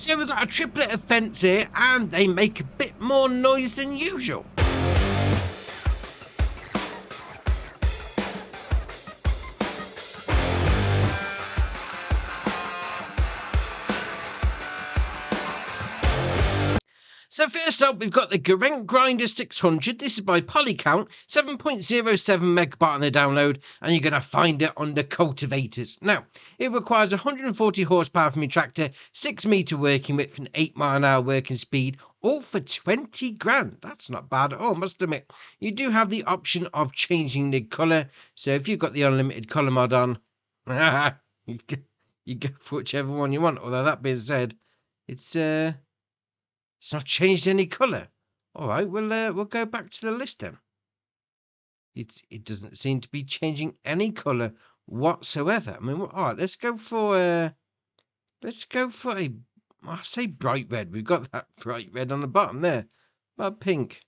So we've got a triplet of Fendt here, and they make a bit more noise than usual. So first up, we've got the Gorenc Grinder 600. This is by Polycount, 7.07 megabyte on the download, and you're going to find it on the cultivators. Now, it requires 140 horsepower from your tractor, 6 meter working width, and 8 mile an hour working speed, all for 20 grand. That's not bad at all, must admit. You do have the option of changing the colour, so if you've got the unlimited colour mod on, you go for whichever one you want. Although that being said, it's not changed any colour. All right, we'll go back to the list then. It doesn't seem to be changing any colour whatsoever. I mean, all right, let's go for a. I say bright red. We've got that bright red on the bottom there. But pink.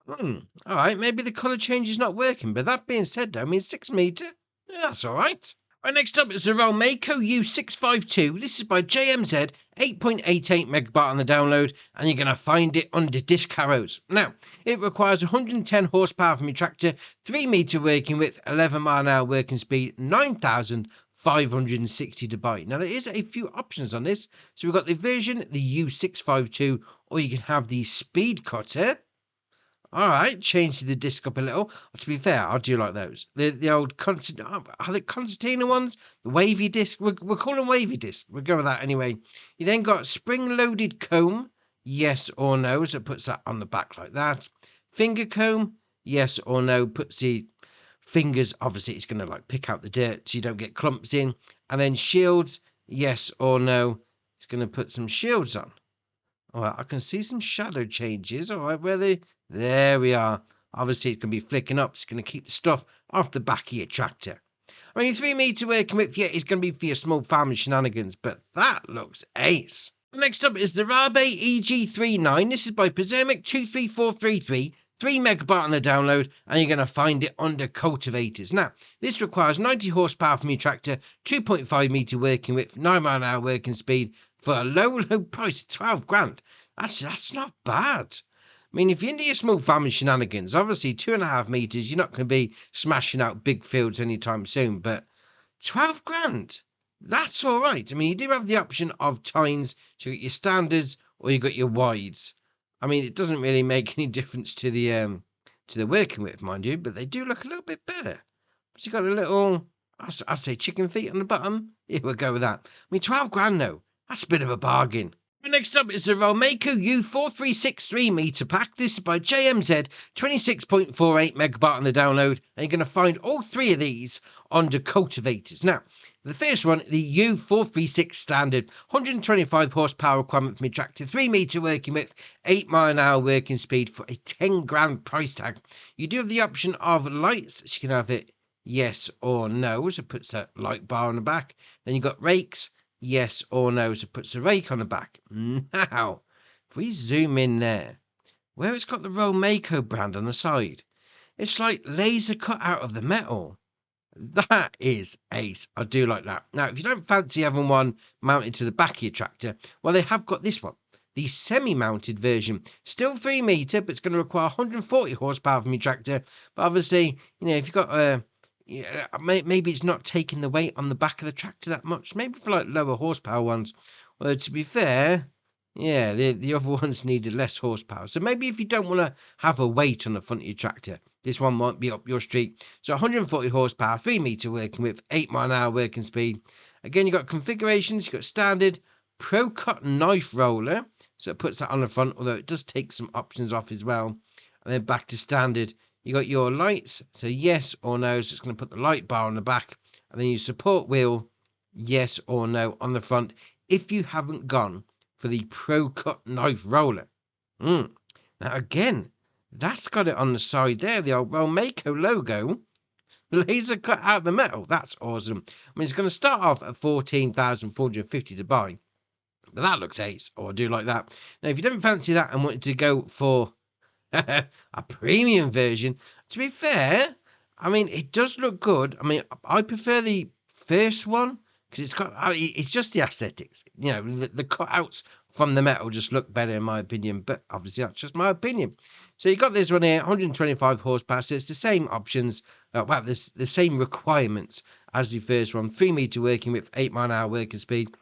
All right, maybe the colour change is not working. But that being said, though, I mean 6 meter. Yeah, that's all right. Right, next up is the Rolmako U652. This is by JMZ, 8.88 megabyte on the download, and you're going to find it under disc harrows. Now, it requires 110 horsepower from your tractor, 3 meter working width, 11 mile an hour working speed, 9,560 to buy. Now, there is a few options on this. So we've got the version, the U652, or you can have the speed cutter. All right, change the disc up a little. To be fair, I do like those. The old are they concertina ones? The wavy disc. We're calling wavy disc. We'll go with that anyway. You then got spring-loaded comb, yes or no. So it puts that on the back like that. Finger comb, yes or no. Puts the fingers. Obviously, it's going to like pick out the dirt so you don't get clumps in. And then shields, yes or no. It's going to put some shields on. All right, I can see some shadow changes. All right, where they. There we are. Obviously, it's going to be flicking up. It's going to keep the stuff off the back of your tractor. I mean, 3 meter working width, yeah, it's going to be for your small farming shenanigans, but that looks ace. Next up is the Rabe EG39. This is by Pizermic 23433. 3 megabyte on the download, and you're going to find it under cultivators. Now, this requires 90 horsepower from your tractor, 2.5 meter working width, 9 mile an hour working speed for a low price of 12 grand. That's not bad. I mean, if you're into your small farming shenanigans, obviously 2.5 meters, you're not going to be smashing out big fields anytime soon, but 12 grand, that's all right. I mean, you do have the option of tines, so you got your standards or you got your wides. I mean, it doesn't really make any difference to the working width, mind you, but they do look a little bit better. So you got a little, I'd say chicken feet on the bottom. Yeah, we'll go with that. I mean, 12 grand though, that's a bit of a bargain. Next up is the Rolmako U4363 meter pack. This is by JMZ, 26.48 megabyte on the download, and you're going to find all 3 of these under cultivators. Now, the first one, the U436 standard, 125 horsepower requirement from your tractor, 3 meter working width, 8 mile an hour working speed for a 10 grand price tag. You do have the option of lights, so you can have it yes or no, so it puts that light bar on the back. Then you've got rakes. Yes or no, so it puts the rake on the back. Now, if we zoom in there, where it's got the Rolmako brand on the side, it's like laser cut out of the metal. That is ace. I do like that. Now, if you don't fancy having one mounted to the back of your tractor, well, they have got this one, the semi-mounted version. Still 3 meter, but it's going to require 140 horsepower from your tractor. But obviously, you know, if you've got yeah, maybe it's not taking the weight on the back of the tractor that much. Maybe for like lower horsepower ones. Well, to be fair, yeah, the other ones needed less horsepower. So maybe if you don't want to have a weight on the front of your tractor, this one might be up your street. So 140 horsepower, 3 meter working width, 8 mile an hour working speed. Again, you've got configurations. You've got standard, pro cut knife roller. So it puts that on the front, although it does take some options off as well. And then back to standard. You got your lights, so yes or no, so it's going to put the light bar on the back, and then your support wheel, yes or no on the front, if you haven't gone for the Pro Cut Knife Roller. Now again, that's got it on the side there, the old Rolmako logo, laser cut out the metal. That's awesome. I mean, it's going to start off at 14,450 to buy, but that looks ace. Oh, I do like that. Now, if you don't fancy that and wanted to go for a premium version, to be fair, I mean, it does look good. I mean, I prefer the first one because it's just the aesthetics. You know, the cutouts from the metal just look better in my opinion, but obviously that's just my opinion. So you got this one here, 125 horsepower. So it's the same options. Well, there's the same requirements as the first one. 3 meter working width, 8 mile an hour working speed,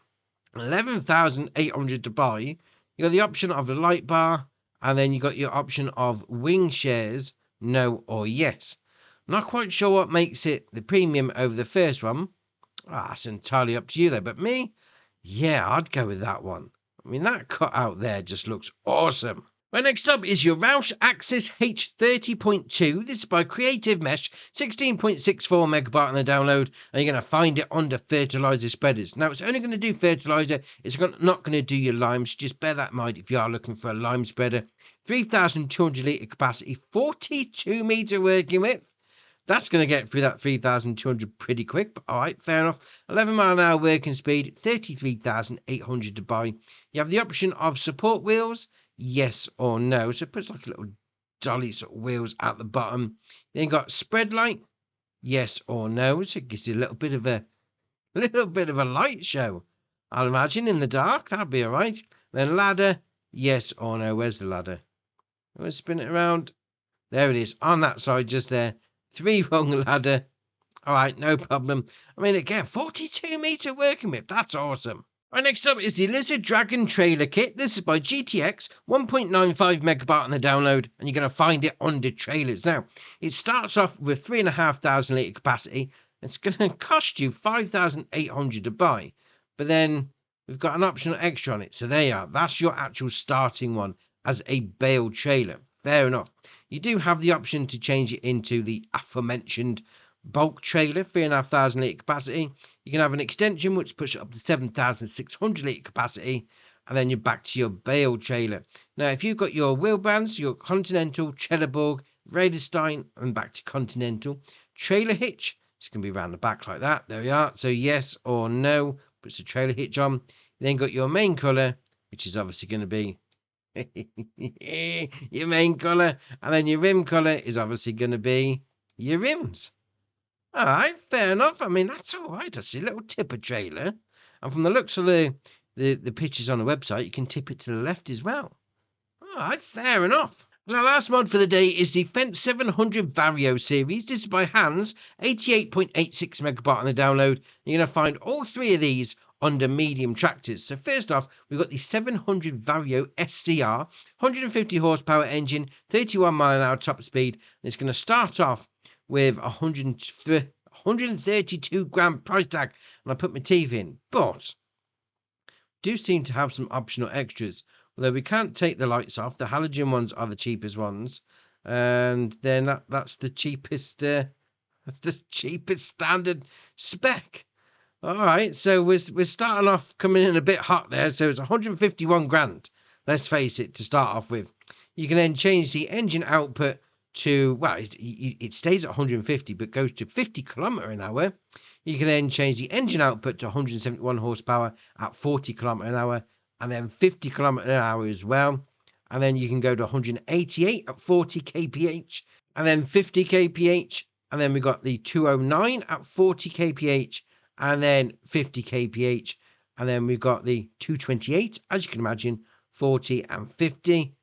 11,800 to buy. You got the option of the light bar, and then you got your option of wing shares, no or yes. Not quite sure what makes it the premium over the first one. It's entirely up to you though. But me, yeah, I'd go with that one. I mean, that cutout there just looks awesome. Well, next up is your Rauch AXIS H 30.2. This is by Creative Mesh, 16.64 megabyte on the download, and you're going to find it under fertilizer spreaders. Now, it's only going to do fertilizer. It's not going to do your limes. Just bear that in mind if you are looking for a lime spreader. 3,200 litre capacity, 42 metre working width. That's going to get through that 3,200 pretty quick, but all right, fair enough. 11 mile an hour working speed, 33,800 to buy. You have the option of support wheels, yes or no. So it puts like a little dolly sort of wheels at the bottom. Then you got spread light, yes or no. So it gives you a little bit of a light show. I'll imagine in the dark, that'd be all right. Then ladder, yes or no. Where's the ladder? Let's spin it around. There it is, on that side, just there. 3-rung ladder. All right, no problem. I mean, again, 42 meter working width. That's awesome. Right, next up is the Lizard Dragon Trailer Kit. This is by GTX, 1.95 megabyte on the download, and you're going to find it under trailers. Now, it starts off with 3,500 litre capacity. It's going to cost you 5,800 to buy, but then we've got an optional extra on it. So there you are. That's your actual starting one as a bale trailer. Fair enough. You do have the option to change it into the aforementioned bulk trailer, 3,500 litre capacity. You can have an extension which pushes it up to 7,600 litre capacity, and then you're back to your bale trailer. Now, if you've got your wheel bands, your Continental, Trelleborg, Raderstein, and back to Continental. Trailer hitch, it's going to be around the back like that. There we are. So yes or no, puts the trailer hitch on. You then got your main colour, which is obviously going to be your main colour, and then your rim colour is obviously going to be your rims. All right, fair enough. I mean, that's all right. I see a little tipper trailer, and from the looks of the pictures on the website, you can tip it to the left as well. All right, fair enough. And our last mod for the day is the Fendt 700 Vario series. This is by Hans, 88.86 megabyte on the download. You're going to find all three of these under medium tractors. So first off, we've got the 700 Vario SCR, 150 horsepower engine, 31 mile an hour top speed. And it's going to start off with 132 grand price tag, and I put my teeth in, but do seem to have some optional extras. Although we can't take the lights off, the halogen ones are the cheapest ones, and then that's the cheapest standard spec. All right, so we're starting off coming in a bit hot there. So it's 151 grand. Let's face it, to start off with. You can then change the engine output to, well, it stays at 150, but goes to 50 kilometer an hour. You can then change the engine output to 171 horsepower at 40 kilometer an hour, and then 50 kilometer an hour as well. And then you can go to 188 at 40 kph, and then 50 kph. And then we got the 209 at 40 kph, and then 50 kph. And then we've got the 228, as you can imagine, 40 and 50.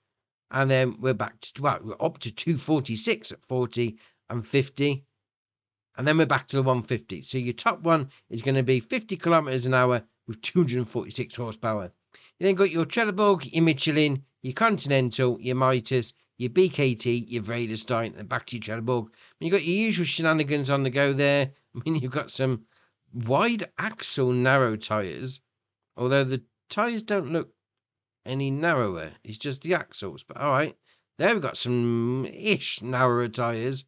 And then we're back to, well, we're up to 246 at 40 and 50. And then we're back to the 150. So your top one is going to be 50 kilometers an hour with 246 horsepower. You then got your Trelleborg, your Michelin, your Continental, your Mitas, your BKT, your Vredestein, and back to your Trelleborg. You've got your usual shenanigans on the go there. I mean, you've got some wide axle narrow tyres, although the tyres don't look any narrower. It's just the axles. But all right, there we've got some narrower tyres.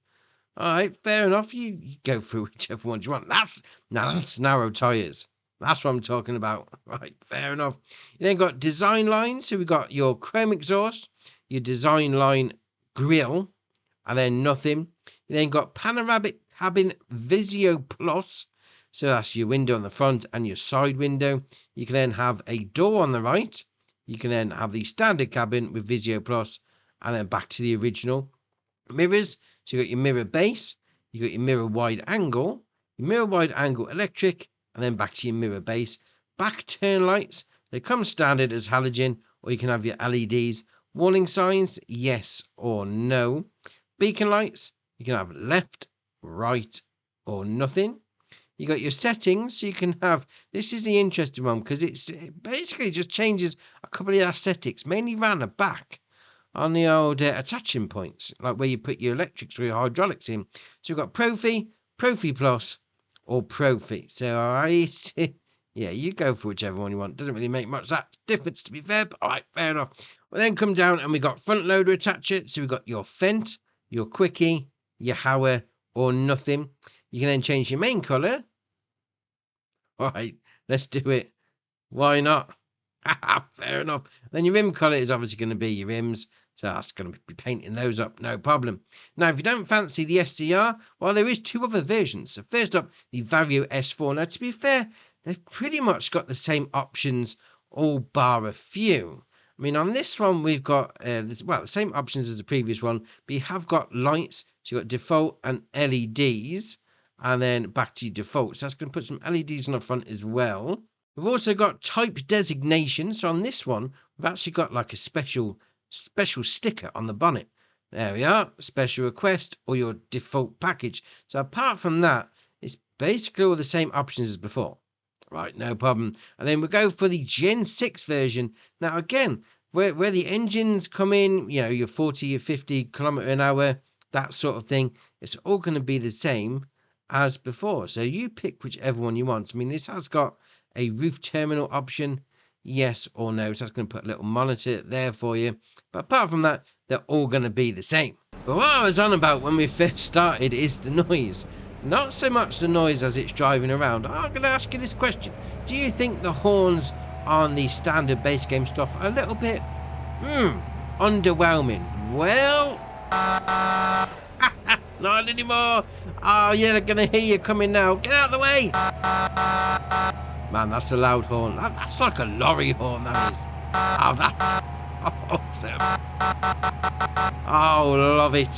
All right, fair enough. You go through whichever ones you want. That's narrow tyres. That's what I'm talking about. Right, fair enough. You then got design lines. So we've got your chrome exhaust, your design line grille, and then nothing. You then got panoramic cabin Visio Plus. So that's your window on the front and your side window. You can then have a door on the right. You can then have the standard cabin with Visio Plus, and then back to the original. Mirrors. So you got your mirror base. You got your mirror wide angle electric, and then back to your mirror base. Back turn lights, they come standard as halogen, or you can have your LEDs. Warning signs, yes or no. Beacon lights, you can have left, right, or nothing. You got your settings, so you can have, this is the interesting one, because it basically just changes a couple of aesthetics, mainly around the back on the old attaching points, like where you put your electrics or your hydraulics in. So you've got Profi, Profi Plus, or Profi. So yeah, you go for whichever one you want. Doesn't really make much that difference, to be fair, but all right, fair enough. We'll then come down and we got front loader attacher. So we've got your Fendt, your Quickie, your Hauer, or nothing. You can then change your main colour. All right, let's do it. Why not? Fair enough. Then your rim colour is obviously going to be your rims. So that's going to be painting those up, no problem. Now, if you don't fancy the SCR, well, there is 2 other versions. So first up, the Vario S4. Now, to be fair, they've pretty much got the same options, all bar a few. I mean, on this one, we've got, the same options as the previous one, but you have got lights. So you've got default and LEDs, and then back to your default. So that's going to put some LEDs on the front as well. We've also got type designation. So on this one, we've actually got like a special sticker on the bonnet. There we are, special request or your default package. So apart from that, it's basically all the same options as before. Right, no problem. And then we go for the Gen 6 version. Now again, where the engines come in, you know, your 40 or 50 kilometer an hour, that sort of thing, it's all going to be the same as before. So you pick whichever one you want. I mean, this has got a roof terminal option, yes or no. So that's going to put a little monitor there for you. But apart from that, they're all going to be the same. But what I was on about when we first started is the noise. Not so much the noise as it's driving around. I'm going to ask you this question. Do you think the horns on the standard base game stuff are a little bit underwhelming? Well, not anymore. Oh yeah, they're going to hear you coming now. Get out of the way. Man, that's a loud horn. That's like a lorry horn, that is. Oh, that's awesome. Oh, love it.